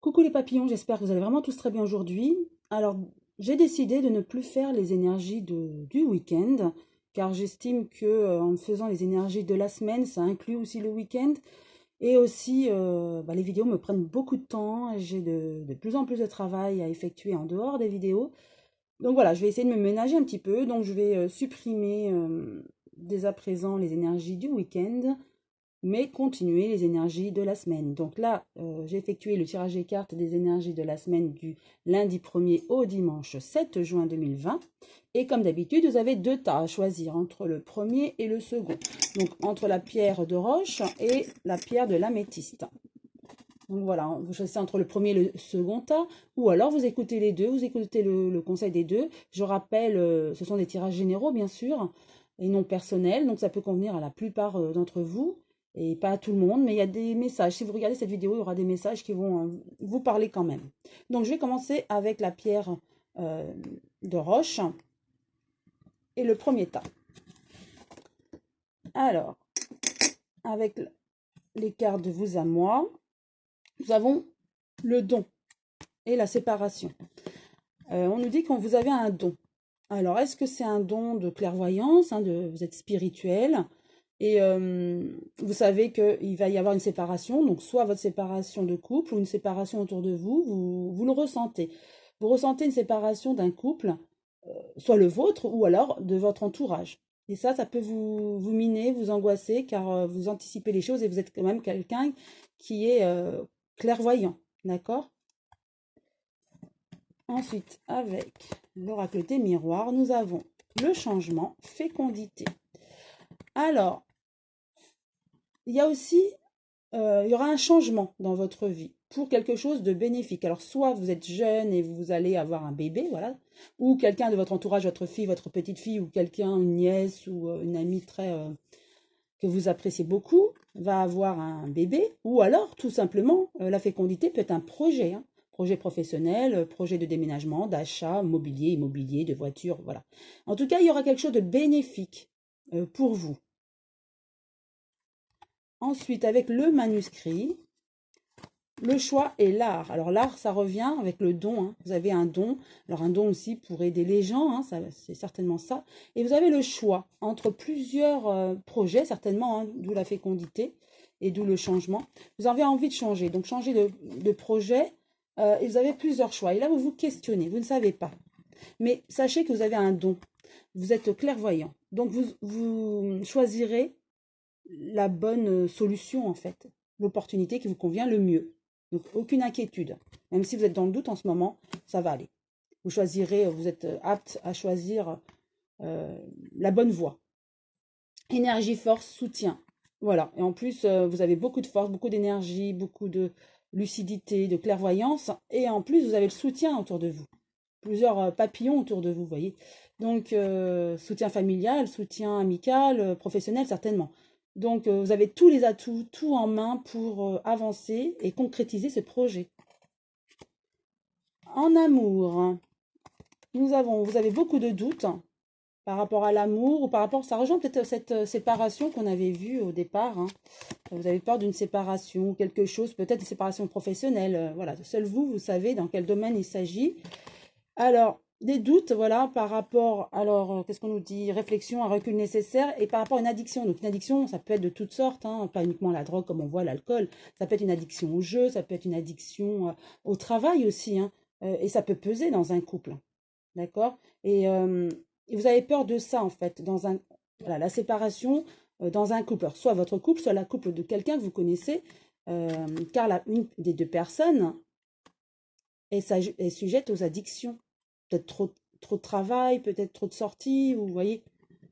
Coucou les papillons, j'espère que vous allez vraiment tous très bien aujourd'hui. Alors, j'ai décidé de ne plus faire les énergies du week-end, car j'estime que en faisant les énergies de la semaine, ça inclut aussi le week-end. Et aussi, les vidéos me prennent beaucoup de temps. J'ai de plus en plus de travail à effectuer en dehors des vidéos. Donc voilà, je vais essayer de me ménager un petit peu. Donc je vais supprimer dès à présent les énergies du week-end, mais continuer les énergies de la semaine. Donc là, j'ai effectué le tirage des cartes des énergies de la semaine du lundi 1er au dimanche 7 juin 2020. Et comme d'habitude, vous avez deux tas à choisir entre le premier et le second. Donc entre la pierre de roche et la pierre de l'améthyste. Donc voilà, vous choisissez entre le premier et le second tas, ou alors vous écoutez les deux, vous écoutez le conseil des deux. Je rappelle, ce sont des tirages généraux bien sûr, et non personnels, donc ça peut convenir à la plupart d'entre vous, et pas à tout le monde, mais il y a des messages. Si vous regardez cette vidéo, il y aura des messages qui vont vous parler quand même. Donc je vais commencer avec la pierre de roche, et le premier tas. Alors, avec les cartes de vous à moi, nous avons le don et la séparation. On nous dit que vous avez un don. Alors, est-ce que c'est un don de clairvoyance, vous êtes spirituel, et vous savez qu'il va y avoir une séparation, donc soit votre séparation de couple ou une séparation autour de vous, vous le ressentez. Vous ressentez une séparation d'un couple, soit le vôtre ou alors de votre entourage. Et ça peut vous miner, vous angoisser, car vous anticipez les choses et vous êtes quand même quelqu'un qui est clairvoyant, d'accord? Ensuite, avec l'oracle des miroirs, nous avons le changement, fécondité. Alors, il y a aussi, il y aura un changement dans votre vie pour quelque chose de bénéfique. Alors, soit vous êtes jeune et vous allez avoir un bébé, voilà, ou quelqu'un de votre entourage, votre fille, votre petite fille, ou quelqu'un, une nièce ou une amie que vous appréciez beaucoup, va avoir un bébé, ou alors, tout simplement, la fécondité peut être un projet, hein. Projet professionnel, projet de déménagement, d'achat, mobilier, immobilier, de voiture, voilà. En tout cas, il y aura quelque chose de bénéfique pour vous. Ensuite, avec le manuscrit, le choix et l'art. Alors l'art, ça revient avec le don, hein. Vous avez un don. Alors un don aussi pour aider les gens, hein, c'est certainement ça. Et vous avez le choix entre plusieurs projets, certainement, hein, d'où la fécondité et d'où le changement. Vous avez envie de changer, donc changer de projet. Et vous avez plusieurs choix. Et là, vous vous questionnez, vous ne savez pas. Mais sachez que vous avez un don. Vous êtes clairvoyant. Donc, vous choisirez la bonne solution, en fait. L'opportunité qui vous convient le mieux. Donc, aucune inquiétude. Même si vous êtes dans le doute en ce moment, ça va aller. Vous choisirez, vous êtes apte à choisir la bonne voie. Énergie, force, soutien. Voilà. Et en plus, vous avez beaucoup de force, beaucoup d'énergie, beaucoup de lucidité, de clairvoyance. Et en plus, vous avez le soutien autour de vous. Plusieurs papillons autour de vous, vous voyez. Donc, soutien familial, soutien amical, professionnel, certainement. Donc, vous avez tous les atouts, tout en main pour avancer et concrétiser ce projet. En amour, vous avez beaucoup de doutes par rapport à l'amour ou par rapport, ça rejoint peut-être cette séparation qu'on avait vue au départ, hein. Vous avez peur d'une séparation, quelque chose, peut-être une séparation professionnelle, voilà. Seul vous savez dans quel domaine il s'agit. Alors, des doutes, voilà, par rapport, alors, qu'est-ce qu'on nous dit? Réflexion, un recul nécessaire, et par rapport à une addiction. Donc, une addiction, ça peut être de toutes sortes, hein, pas uniquement la drogue, comme on voit, l'alcool. Ça peut être une addiction au jeu, ça peut être une addiction au travail aussi, hein, et ça peut peser dans un couple, d'accord? Et vous avez peur de ça, en fait, voilà, la séparation dans un couple. Alors, soit votre couple, soit la couple de quelqu'un que vous connaissez, car une des deux personnes est sujette aux addictions. Peut-être trop de travail, peut-être trop de sorties, vous voyez.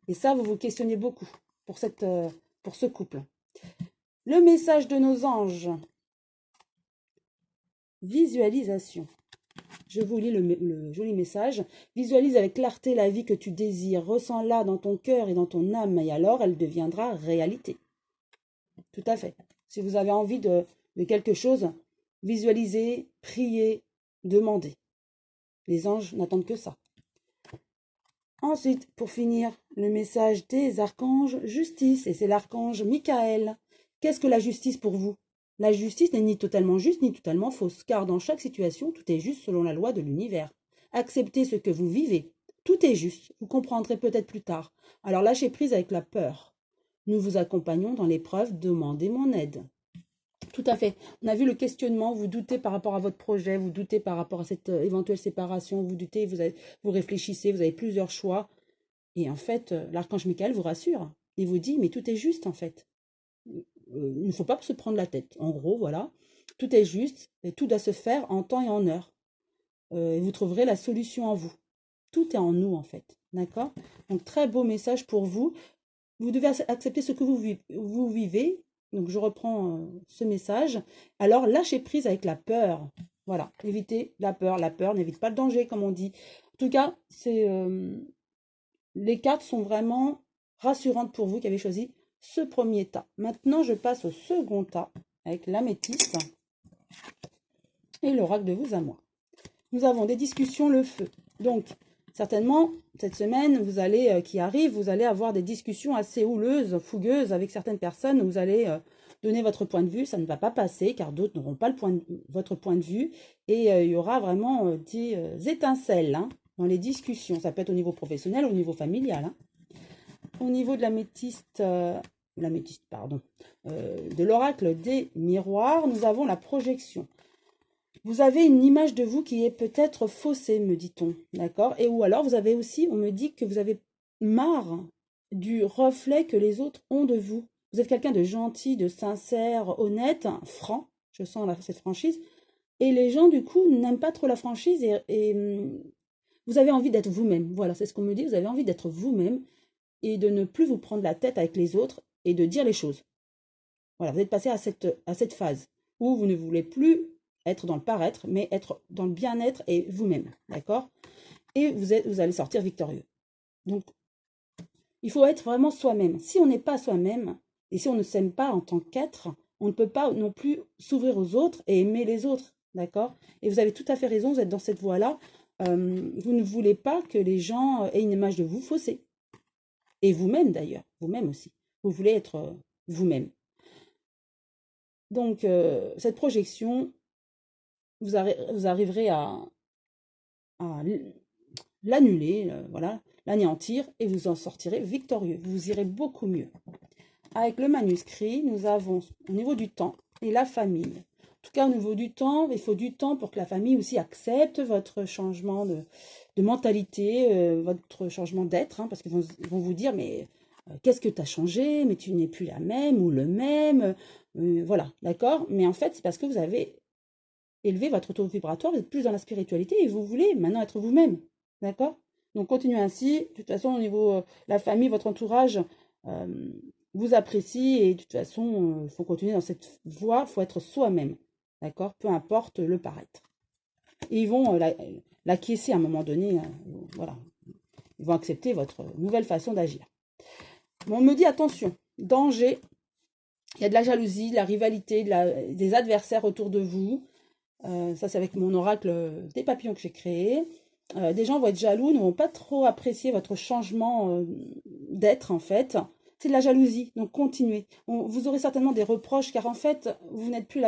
Et ça, vous vous questionnez beaucoup pour ce couple. Le message de nos anges. Visualisation. Je vous lis le joli message. Visualise avec clarté la vie que tu désires. Ressens-la dans ton cœur et dans ton âme, et alors elle deviendra réalité. Tout à fait. Si vous avez envie de quelque chose, visualisez, priez, demandez. Les anges n'attendent que ça. Ensuite, pour finir, le message des archanges, justice, et c'est l'archange Michael. Qu'est-ce que la justice pour vous? La justice n'est ni totalement juste ni totalement fausse, car dans chaque situation, tout est juste selon la loi de l'univers. Acceptez ce que vous vivez. Tout est juste, vous comprendrez peut-être plus tard. Alors lâchez prise avec la peur. Nous vous accompagnons dans l'épreuve, demandez mon aide. Tout à fait. On a vu le questionnement, vous doutez par rapport à votre projet, vous doutez par rapport à cette éventuelle séparation, vous doutez, vous réfléchissez, vous avez plusieurs choix. Et en fait, l'archange Michael vous rassure. Il vous dit, mais tout est juste en fait. Il ne faut pas se prendre la tête. En gros, voilà, tout est juste et tout doit se faire en temps et en heure. Et vous trouverez la solution en vous. Tout est en nous en fait. D'accord? Donc très beau message pour vous. Vous devez accepter ce que vous vivez. Donc je reprends ce message. Alors lâchez prise avec la peur. Voilà, évitez la peur. La peur n'évite pas le danger, comme on dit. En tout cas, les cartes sont vraiment rassurantes pour vous qui avez choisi ce premier tas. Maintenant, je passe au second tas avec l'améthyste et l'oracle de vous à moi. Nous avons des discussions, le feu. Donc, certainement, cette semaine qui arrive, vous allez avoir des discussions assez houleuses, fougueuses avec certaines personnes. Vous allez donner votre point de vue. Ça ne va pas passer car d'autres n'auront pas votre point de vue. Et il y aura vraiment des étincelles dans les discussions. Ça peut être au niveau professionnel, au niveau familial. Au niveau de l'améthyste, de l'oracle des miroirs, nous avons la projection. Vous avez une image de vous qui est peut-être faussée, me dit-on, d'accord? Et ou alors, vous avez aussi, on me dit que vous avez marre du reflet que les autres ont de vous. Vous êtes quelqu'un de gentil, de sincère, honnête, franc, je sens cette franchise. Et les gens, du coup, n'aiment pas trop la franchise et vous avez envie d'être vous-même. Voilà, c'est ce qu'on me dit, vous avez envie d'être vous-même et de ne plus vous prendre la tête avec les autres et de dire les choses. Voilà, vous êtes passé à cette phase où vous ne voulez plus être dans le paraître, mais être dans le bien-être et vous-même, d'accord? Et vous allez sortir victorieux. Donc, il faut être vraiment soi-même. Si on n'est pas soi-même, et si on ne s'aime pas en tant qu'être, on ne peut pas non plus s'ouvrir aux autres et aimer les autres, d'accord? Et vous avez tout à fait raison, vous êtes dans cette voie-là. Vous ne voulez pas que les gens aient une image de vous faussée. Et vous-même d'ailleurs, vous-même aussi. Vous voulez être vous-même. Donc, cette projection, vous arriverez à l'annuler, voilà, l'anéantir, et vous en sortirez victorieux. Vous irez beaucoup mieux. Avec le manuscrit, nous avons au niveau du temps et la famille. En tout cas, au niveau du temps, il faut du temps pour que la famille aussi accepte votre changement de mentalité, votre changement d'être, parce qu'ils vont vous dire, mais qu'est-ce que tu as changé? Mais tu n'es plus la même ou le même. Voilà, d'accord? Mais en fait, c'est parce que vous avez élevé votre taux vibratoire, vous êtes plus dans la spiritualité et vous voulez maintenant être vous-même. D'accord? Donc, continuez ainsi. De toute façon, au niveau de la famille, votre entourage vous apprécie et de toute façon, il faut continuer dans cette voie, il faut être soi-même. D'accord? Peu importe le paraître. Et ils vont l'acquiescer à un moment donné. Voilà. Ils vont accepter votre nouvelle façon d'agir. Bon, on me dit attention, danger. Il y a de la jalousie, de la rivalité, des adversaires autour de vous. Ça, c'est avec mon oracle des papillons que j'ai créé. Des gens vont être jaloux, ne vont pas trop apprécier votre changement d'être, en fait. C'est de la jalousie, donc continuez. Vous aurez certainement des reproches, car en fait, vous n'êtes plus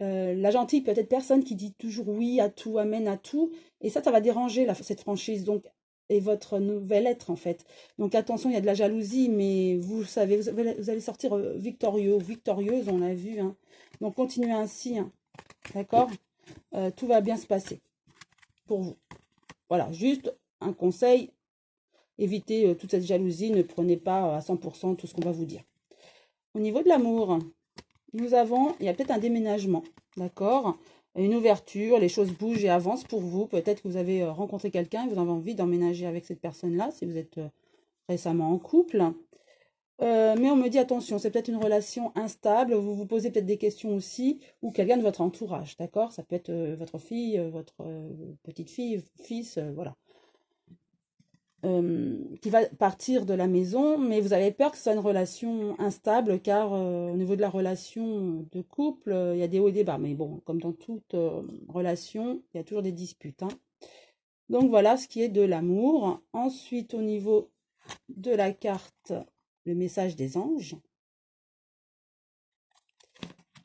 la gentille, peut-être personne qui dit toujours oui à tout, amène à tout. Et ça va déranger cette franchise, donc, et votre nouvel être, en fait. Donc attention, il y a de la jalousie, mais vous savez, vous allez sortir victorieux, victorieuse, on l'a vu. Donc continuez ainsi, d'accord? Tout va bien se passer pour vous. Voilà, juste un conseil, évitez toute cette jalousie, ne prenez pas à 100% tout ce qu'on va vous dire. Au niveau de l'amour, il y a peut-être un déménagement, d'accord? Une ouverture, les choses bougent et avancent pour vous. Peut-être que vous avez rencontré quelqu'un et vous avez envie d'emménager avec cette personne-là, si vous êtes récemment en couple. Mais on me dit attention, c'est peut-être une relation instable, vous vous posez peut-être des questions aussi, ou quelqu'un de votre entourage, d'accord? Ça peut être votre fille, votre petite fille, fils, voilà. Qui va partir de la maison, mais vous avez peur que ce soit une relation instable, car au niveau de la relation de couple, il y a des hauts et des bas. Mais bon, comme dans toute relation, il y a toujours des disputes. Donc voilà ce qui est de l'amour. Ensuite, au niveau de la carte, le message des anges.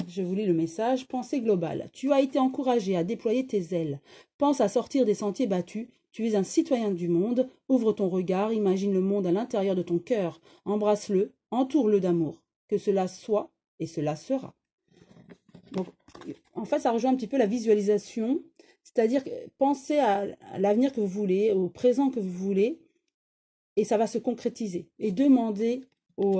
je vous lis le message. Pensée globale. Tu as été encouragé à déployer tes ailes. Pense à sortir des sentiers battus. Tu es un citoyen du monde. Ouvre ton regard, imagine le monde à l'intérieur de ton cœur. Embrasse-le, entoure-le d'amour. Que cela soit et cela sera. Donc, en fait, ça rejoint un petit peu la visualisation, c'est-à-dire pensez à l'avenir que vous voulez, au présent que vous voulez, et ça va se concrétiser. Et demandez aux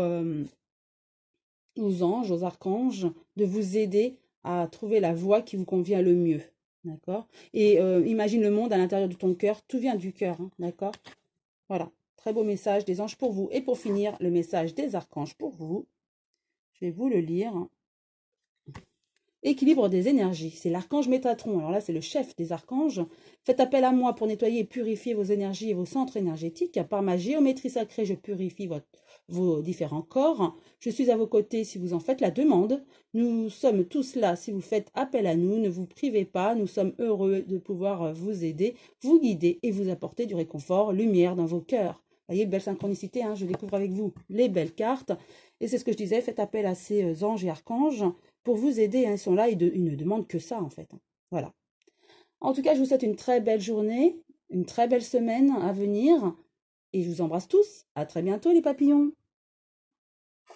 anges, aux archanges, de vous aider à trouver la voie qui vous convient le mieux. D'accord? Et imagine le monde à l'intérieur de ton cœur, tout vient du cœur, hein, d'accord? Voilà, très beau message des anges pour vous. Et pour finir, le message des archanges pour vous. Je vais vous le lire. Équilibre des énergies, c'est l'archange Métatron. Alors là, c'est le chef des archanges. Faites appel à moi pour nettoyer et purifier vos énergies et vos centres énergétiques. Par ma géométrie sacrée, je purifie vos différents corps. Je suis à vos côtés si vous en faites la demande. Nous sommes tous là si vous faites appel à nous. Ne vous privez pas. Nous sommes heureux de pouvoir vous aider, vous guider et vous apporter du réconfort, lumière dans vos cœurs. Vous voyez, belle synchronicité, hein, je découvre avec vous les belles cartes. Et c'est ce que je disais, faites appel à ces anges et archanges pour vous aider, hein, ils sont là, ils ne demandent que ça en fait. Voilà. En tout cas, je vous souhaite une très belle journée, une très belle semaine à venir et je vous embrasse tous. À très bientôt les papillons.